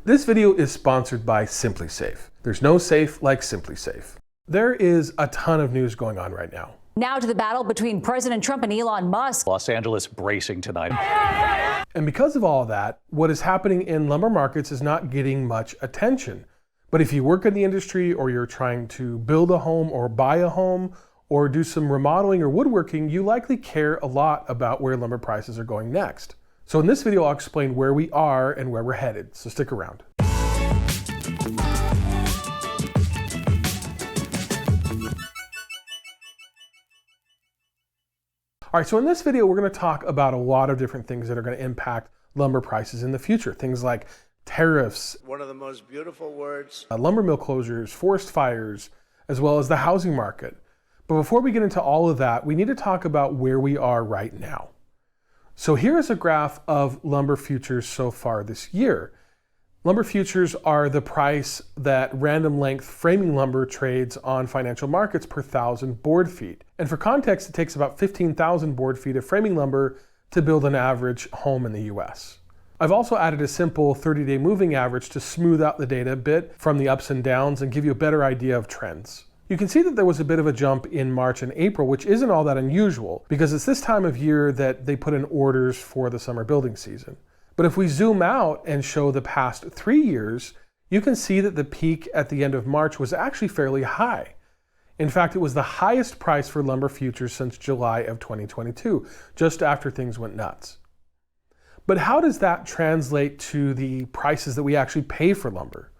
This video is sponsored by SimpliSafe. There's no safe like SimpliSafe. There is a ton of news going on right now. Now to the battle between President Trump and Elon Musk. Los Angeles bracing tonight. And because of all of that, what is happening in lumber markets is not getting much attention. But if you work in the industry, or you're trying to build a home or buy a home or do some remodeling or woodworking, you likely care a lot about where lumber prices are going next. So in this video, I'll explain where we are and where we're headed, so stick around. All right, so in this video, we're going to talk about a lot of different things that are going to impact lumber prices in the future. Things like tariffs, one of the most beautiful words, lumber mill closures, forest fires, as well as the housing market. But before we get into all of that, we need to talk about where we are right now. So here's a graph of lumber futures so far this year. Lumber futures are the price that random length framing lumber trades on financial markets per 1,000 board feet. And for context, it takes about 15,000 board feet of framing lumber to build an average home in the US. I've also added a simple 30-day moving average to smooth out the data a bit from the ups and downs and give you a better idea of trends. You can see that there was a bit of a jump in March and April, which isn't all that unusual because it's this time of year that they put in orders for the summer building season. But if we zoom out and show the past 3 years, you can see that the peak at the end of March was actually fairly high. In fact, it was the highest price for lumber futures since July of 2022, just after things went nuts. But how does that translate to the prices that we actually pay for lumber?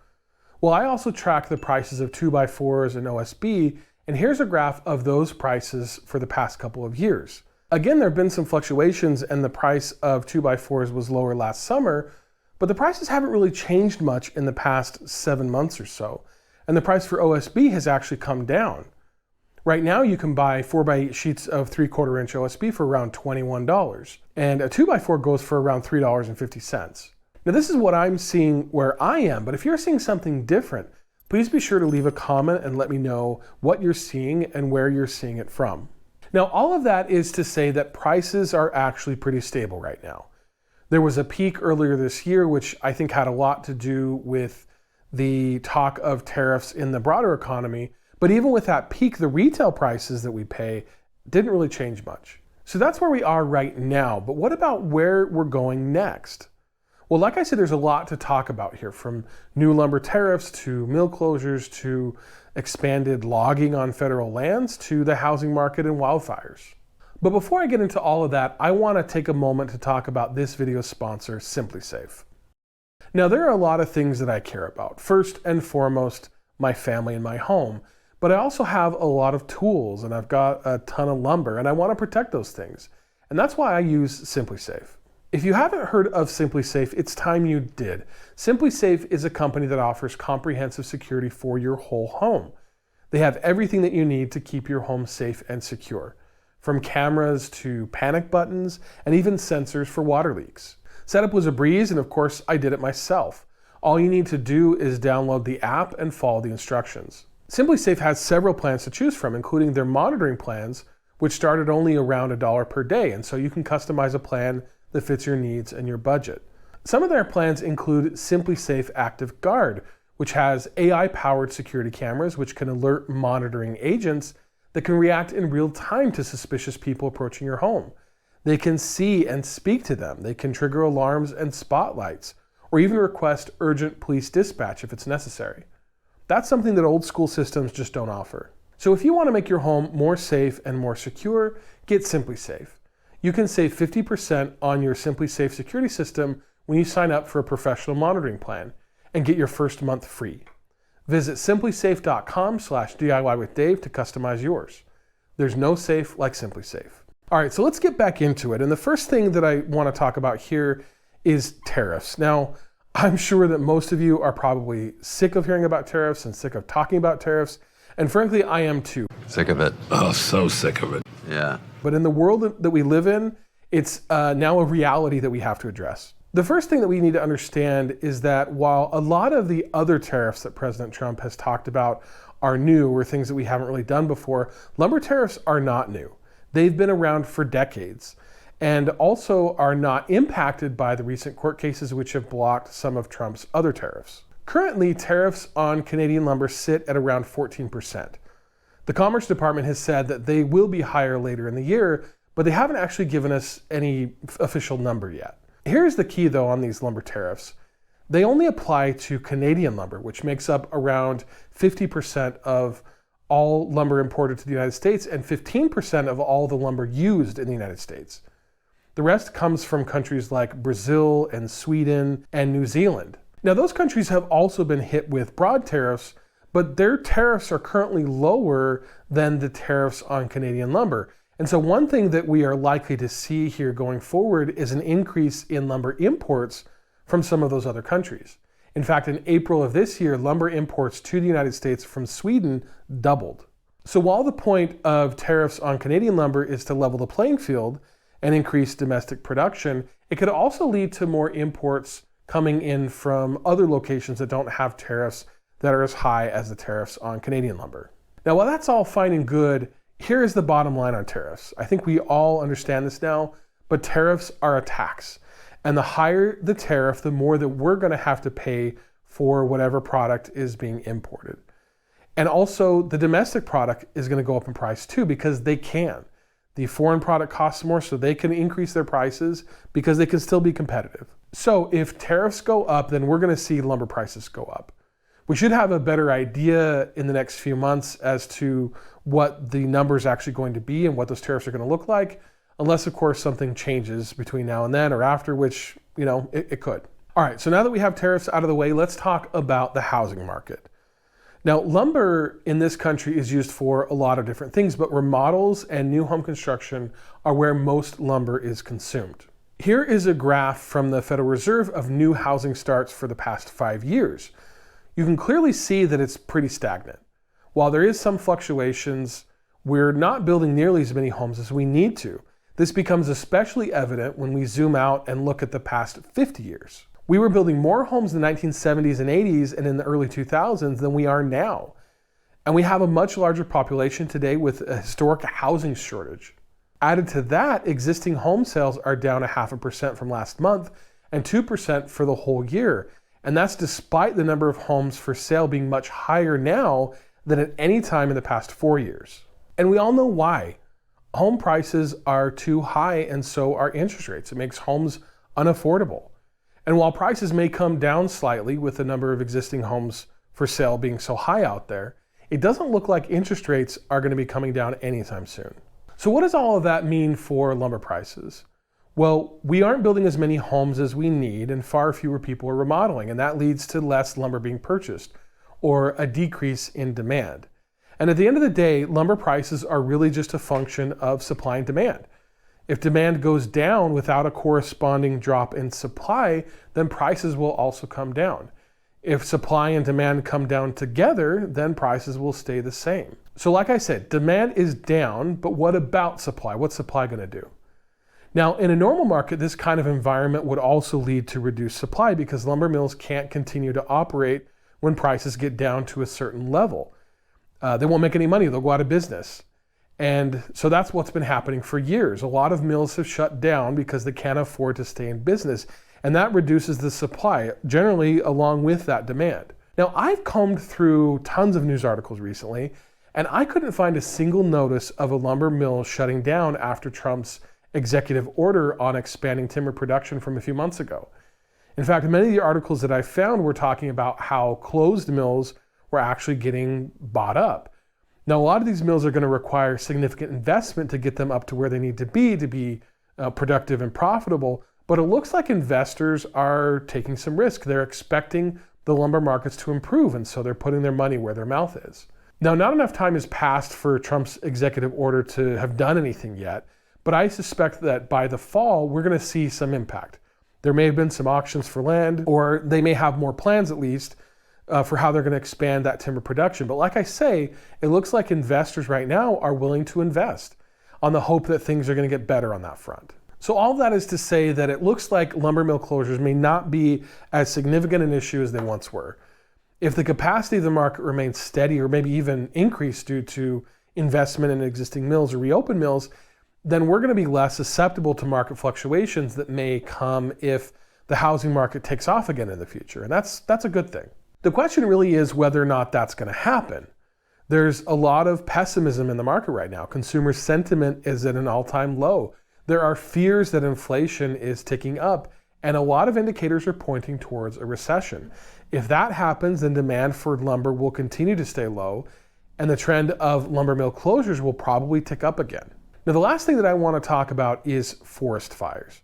Well, I also track the prices of 2x4s and OSB, and here's a graph of those prices for the past couple of years. Again, there have been some fluctuations and the price of 2x4s was lower last summer, but the prices haven't really changed much in the past 7 months or so. And the price for OSB has actually come down. Right now, you can buy 4x8 sheets of 3/4 inch OSB for around $21, and a 2x4 goes for around $3.50. Now, this is what I'm seeing where I am, but if you're seeing something different, please be sure to leave a comment and let me know what you're seeing and where you're seeing it from. Now, all of that is to say that prices are actually pretty stable right now. There was a peak earlier this year, which I think had a lot to do with the talk of tariffs in the broader economy. But even with that peak, the retail prices that we pay didn't really change much. So that's where we are right now. But what about where we're going next? Well, like I said, there's a lot to talk about here, from new lumber tariffs to mill closures to expanded logging on federal lands to the housing market and wildfires. But before I get into all of that, I want to take a moment to talk about this video's sponsor, SimpliSafe. Now, there are a lot of things that I care about. First and foremost, my family and my home. But I also have a lot of tools and I've got a ton of lumber and I want to protect those things. And that's why I use SimpliSafe. If you haven't heard of SimpliSafe, it's time you did. SimpliSafe is a company that offers comprehensive security for your whole home. They have everything that you need to keep your home safe and secure, from cameras to panic buttons and even sensors for water leaks. Setup was a breeze, and of course, I did it myself. All you need to do is download the app and follow the instructions. SimpliSafe has several plans to choose from, including their monitoring plans, which start at only around $1 per day, and so you can customize a plan that fits your needs and your budget. Some of their plans include SimpliSafe Active Guard, which has AI-powered security cameras which can alert monitoring agents that can react in real time to suspicious people approaching your home. They can see and speak to them. They can trigger alarms and spotlights, or even request urgent police dispatch if it's necessary. That's something that old school systems just don't offer. So if you want to make your home more safe and more secure, get SimpliSafe. You can save 50% on your SimpliSafe security system when you sign up for a professional monitoring plan and get your first month free. Visit simplisafe.com/DIY with Dave to customize yours. There's no safe like SimpliSafe. All right, so let's get back into it. And the first thing that I want to talk about here is tariffs. Now, I'm sure that most of you are probably sick of hearing about tariffs and sick of talking about tariffs. And frankly, I am too. Sick of it. Oh, so sick of it. Yeah. But in the world that we live in, it's now a reality that we have to address. The first thing that we need to understand is that while a lot of the other tariffs that President Trump has talked about are new, or things that we haven't really done before, lumber tariffs are not new. They've been around for decades. and also are not impacted by the recent court cases which have blocked some of Trump's other tariffs. Currently, tariffs on Canadian lumber sit at around 14%. The Commerce Department has said that they will be higher later in the year, but they haven't actually given us any official number yet. Here's the key though on these lumber tariffs. They only apply to Canadian lumber, which makes up around 50% of all lumber imported to the United States and 15% of all the lumber used in the United States. The rest comes from countries like Brazil and Sweden and New Zealand. Now, those countries have also been hit with broad tariffs, but their tariffs are currently lower than the tariffs on Canadian lumber. And so one thing that we are likely to see here going forward is an increase in lumber imports from some of those other countries. In fact, in April of this year, lumber imports to the United States from Sweden doubled. So while the point of tariffs on Canadian lumber is to level the playing field and increase domestic production, it could also lead to more imports coming in from other locations that don't have tariffs that are as high as the tariffs on Canadian lumber. Now, while that's all fine and good, here is the bottom line on tariffs. I think we all understand this now, but tariffs are a tax. And the higher the tariff, the more that we're going to have to pay for whatever product is being imported. And also, the domestic product is going to go up in price too, because they can. The foreign product costs more, so they can increase their prices because they can still be competitive. So if tariffs go up, then we're going to see lumber prices go up. We should have a better idea in the next few months as to what the number is actually going to be and what those tariffs are going to look like, unless, of course, something changes between now and then or after, which, it could. All right, so now that we have tariffs out of the way, let's talk about the housing market. Now, lumber in this country is used for a lot of different things, but remodels and new home construction are where most lumber is consumed. Here is a graph from the Federal Reserve of new housing starts for the past 5 years. You can clearly see that it's pretty stagnant. While there is some fluctuations, we're not building nearly as many homes as we need to. This becomes especially evident when we zoom out and look at the past 50 years. We were building more homes in the 1970s and 80s and in the early 2000s than we are now. And we have a much larger population today with a historic housing shortage. Added to that, existing home sales are down 0.5% from last month and 2% for the whole year. And that's despite the number of homes for sale being much higher now than at any time in the past 4 years. And we all know why. Home prices are too high and so are interest rates. It makes homes unaffordable. And while prices may come down slightly with the number of existing homes for sale being so high out there, it doesn't look like interest rates are going to be coming down anytime soon. So what does all of that mean for lumber prices? Well, we aren't building as many homes as we need and far fewer people are remodeling, and that leads to less lumber being purchased or a decrease in demand. And at the end of the day, lumber prices are really just a function of supply and demand. If demand goes down without a corresponding drop in supply, then prices will also come down. If supply and demand come down together, then prices will stay the same. So like I said, demand is down, but what about supply? What's supply going to do? Now, in a normal market, this kind of environment would also lead to reduced supply because lumber mills can't continue to operate when prices get down to a certain level. They won't make any money, they'll go out of business. And so that's what's been happening for years. A lot of mills have shut down because they can't afford to stay in business. And that reduces the supply, generally along with that demand. Now, I've combed through tons of news articles recently, and I couldn't find a single notice of a lumber mill shutting down after Trump's executive order on expanding timber production from a few months ago. In fact, many of the articles that I found were talking about how closed mills were actually getting bought up. Now, a lot of these mills are going to require significant investment to get them up to where they need to be productive and profitable, but it looks like investors are taking some risk. They're expecting the lumber markets to improve, and so they're putting their money where their mouth is. Now, not enough time has passed for Trump's executive order to have done anything yet, but I suspect that by the fall, we're going to see some impact. There may have been some auctions for land, or they may have more plans at least, for how they're going to expand that timber production. But like I say, it looks like investors right now are willing to invest on the hope that things are going to get better on that front. So all of that is to say that it looks like lumber mill closures may not be as significant an issue as they once were. If the capacity of the market remains steady or maybe even increased due to investment in existing mills or reopen mills, then we're going to be less susceptible to market fluctuations that may come if the housing market takes off again in the future. And that's a good thing. The question really is whether or not that's going to happen. There's a lot of pessimism in the market right now. Consumer sentiment is at an all-time low. There are fears that inflation is ticking up, and a lot of indicators are pointing towards a recession. If that happens, then demand for lumber will continue to stay low, and the trend of lumber mill closures will probably tick up again. Now, the last thing that I want to talk about is forest fires.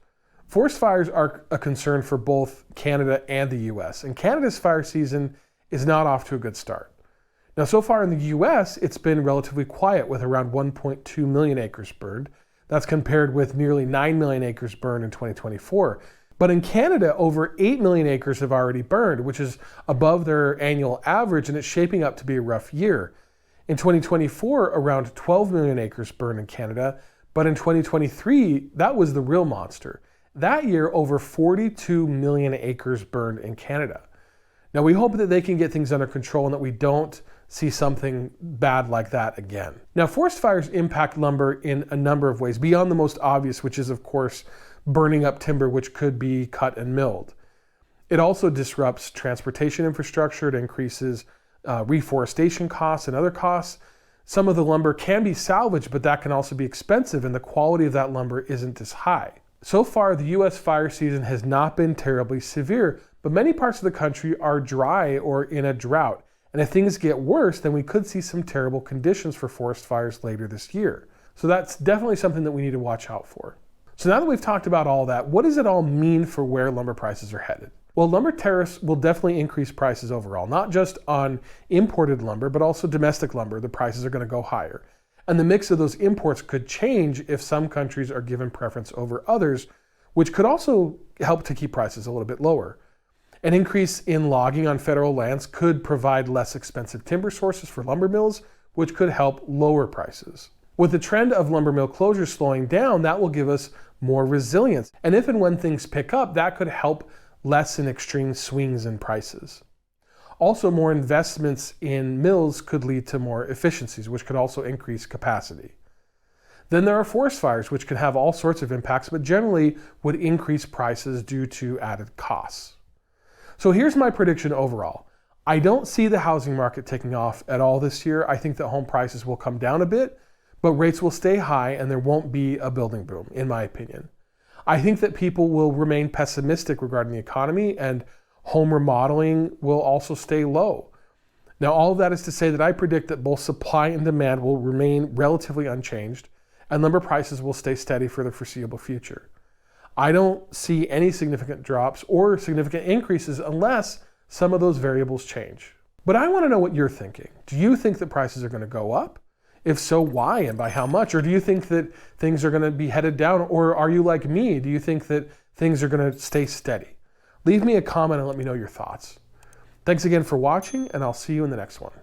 Forest fires are a concern for both Canada and the US, and Canada's fire season is not off to a good start. Now, so far in the US, it's been relatively quiet with around 1.2 million acres burned. That's compared with nearly 9 million acres burned in 2024. But in Canada, over 8 million acres have already burned, which is above their annual average, and it's shaping up to be a rough year. In 2024, around 12 million acres burned in Canada, but in 2023, that was the real monster. That year, over 42 million acres burned in Canada. Now, we hope that they can get things under control and that we don't see something bad like that again. Now, forest fires impact lumber in a number of ways, beyond the most obvious, which is, of course, burning up timber, which could be cut and milled. It also disrupts transportation infrastructure. It increases reforestation costs and other costs. Some of the lumber can be salvaged, but that can also be expensive, and the quality of that lumber isn't as high. So far, the U.S. fire season has not been terribly severe, but many parts of the country are dry or in a drought. And if things get worse, then we could see some terrible conditions for forest fires later this year. So that's definitely something that we need to watch out for. So now that we've talked about all that, what does it all mean for where lumber prices are headed? Well, lumber tariffs will definitely increase prices overall, not just on imported lumber, but also domestic lumber. The prices are going to go higher. And the mix of those imports could change if some countries are given preference over others, which could also help to keep prices a little bit lower. An increase in logging on federal lands could provide less expensive timber sources for lumber mills, which could help lower prices. With the trend of lumber mill closures slowing down, that will give us more resilience. And if and when things pick up, that could help lessen extreme swings in prices. Also, more investments in mills could lead to more efficiencies, which could also increase capacity. Then there are forest fires, which can have all sorts of impacts, but generally would increase prices due to added costs. So here's my prediction overall. I don't see the housing market taking off at all this year. I think that home prices will come down a bit, but rates will stay high and there won't be a building boom, in my opinion. I think that people will remain pessimistic regarding the economy and home remodeling will also stay low. Now, all of that is to say that I predict that both supply and demand will remain relatively unchanged and lumber prices will stay steady for the foreseeable future. I don't see any significant drops or significant increases unless some of those variables change. But I want to know what you're thinking. Do you think that prices are going to go up? If so, why and by how much? Or do you think that things are going to be headed down? Or are you like me? Do you think that things are going to stay steady? Leave me a comment and let me know your thoughts. Thanks again for watching, and I'll see you in the next one.